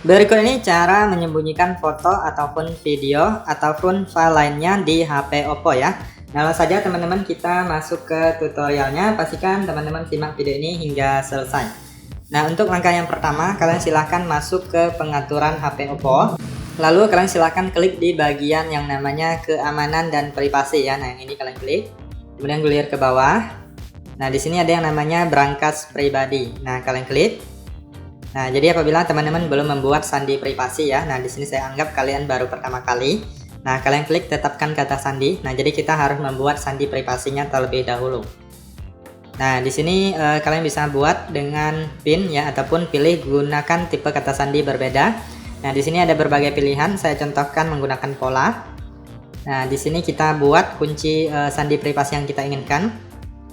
Berikut ini cara menyembunyikan foto ataupun video ataupun file lainnya di HP Oppo ya. Nah, langsung saja teman-teman kita masuk ke tutorialnya. Pastikan teman-teman simak video ini hingga selesai. Nah, untuk langkah yang pertama, kalian silahkan masuk ke pengaturan HP Oppo. Lalu kalian silahkan klik di bagian yang namanya keamanan dan privasi ya. Nah, yang ini kalian klik. Kemudian gulir ke bawah. Nah, di sini ada yang namanya brankas pribadi. Nah, kalian klik. Nah, jadi apabila teman-teman belum membuat sandi privasi ya. Nah, di sini saya anggap kalian baru pertama kali. Nah, kalian klik tetapkan kata sandi. Nah, jadi kita harus membuat sandi privasinya terlebih dahulu. Nah, di sini kalian bisa buat dengan PIN ya, ataupun pilih gunakan tipe kata sandi berbeda. Nah, di sini ada berbagai pilihan. Saya contohkan menggunakan pola. Nah, di sini kita buat kunci sandi privasi yang kita inginkan.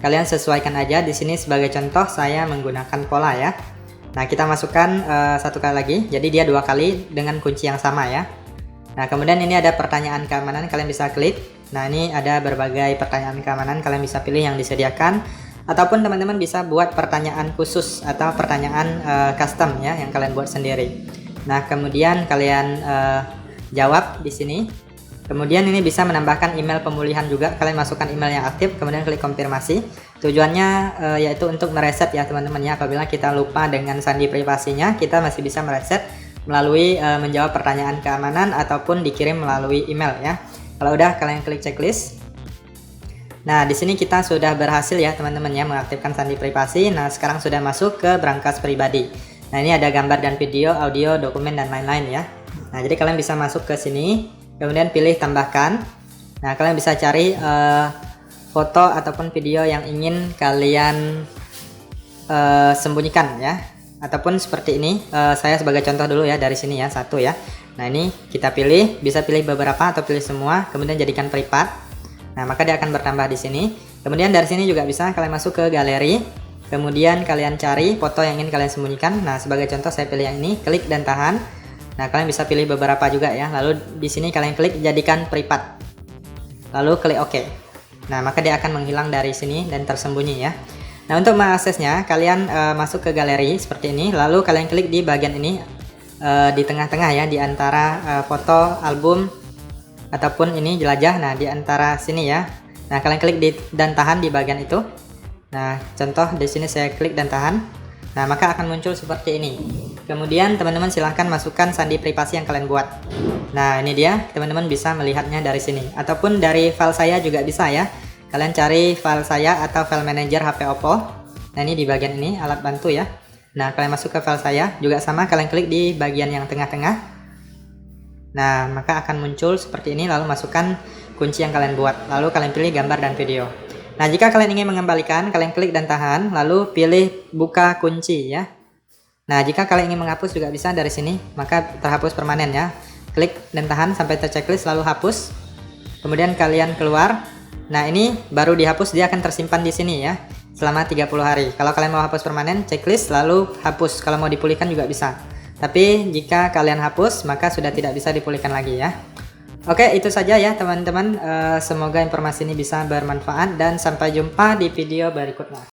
Kalian sesuaikan aja. Di sini sebagai contoh saya menggunakan pola ya. Nah, kita masukkan satu kali lagi, jadi dia 2 kali dengan kunci yang sama ya. Nah, kemudian ini ada pertanyaan keamanan, kalian bisa klik. Nah, ini ada berbagai pertanyaan keamanan, kalian bisa pilih yang disediakan. Ataupun teman-teman bisa buat pertanyaan khusus atau pertanyaan custom ya, yang kalian buat sendiri. Nah, kemudian kalian jawab di sini. Kemudian ini bisa menambahkan email pemulihan juga, kalian masukkan email yang aktif, kemudian klik konfirmasi. Tujuannya yaitu untuk mereset ya teman-teman ya, apabila kita lupa dengan sandi privasinya, kita masih bisa mereset melalui menjawab pertanyaan keamanan ataupun dikirim melalui email ya. Kalau udah, kalian klik checklist. Nah, di sini kita sudah berhasil ya teman-teman ya mengaktifkan sandi privasi. Nah, sekarang sudah masuk ke brankas pribadi. Nah, ini ada gambar dan video, audio, dokumen dan lain-lain ya. Nah, jadi kalian bisa masuk ke sini. Kemudian pilih tambahkan. Nah, kalian bisa cari foto ataupun video yang ingin kalian sembunyikan ya, ataupun seperti ini. Saya sebagai contoh dulu ya, dari sini ya, satu ya. Nah, ini kita pilih, bisa pilih beberapa atau pilih semua, kemudian jadikan privat. Nah, maka dia akan bertambah di sini. Kemudian dari sini juga bisa kalian masuk ke galeri, kemudian kalian cari foto yang ingin kalian sembunyikan. Nah, sebagai contoh saya pilih yang ini, klik dan tahan. Nah, kalian bisa pilih beberapa juga ya. Lalu di sini kalian klik jadikan privat. Lalu klik OK. Nah, maka dia akan menghilang dari sini dan tersembunyi ya. Nah, untuk mengaksesnya kalian masuk ke galeri seperti ini. Lalu kalian klik di bagian ini di tengah-tengah ya, di antara foto, album ataupun ini jelajah. Nah, di antara sini ya. Nah, kalian klik di dan tahan di bagian itu. Nah, contoh di sini saya klik dan tahan. Nah, maka akan muncul seperti ini. Kemudian teman-teman silahkan masukkan sandi privasi yang kalian buat. Nah, ini dia, teman-teman bisa melihatnya dari sini. Ataupun dari file saya juga bisa ya. Kalian cari file saya atau file manager HP Oppo. Nah, ini di bagian ini, alat bantu ya. Nah, kalian masuk ke file saya, juga sama kalian klik di bagian yang tengah-tengah. Nah, maka akan muncul seperti ini, lalu masukkan kunci yang kalian buat. Lalu kalian pilih gambar dan video. Nah, jika kalian ingin mengembalikan, kalian klik dan tahan, lalu pilih buka kunci ya. Nah, jika kalian ingin menghapus juga bisa dari sini, maka terhapus permanen ya. Klik dan tahan sampai terchecklist lalu hapus. Kemudian kalian keluar. Nah, ini baru dihapus, dia akan tersimpan di sini ya selama 30 hari. Kalau kalian mau hapus permanen, checklist lalu hapus. Kalau mau dipulihkan juga bisa. Tapi jika kalian hapus, maka sudah tidak bisa dipulihkan lagi ya. Oke, itu saja ya teman-teman. Semoga informasi ini bisa bermanfaat dan sampai jumpa di video berikutnya.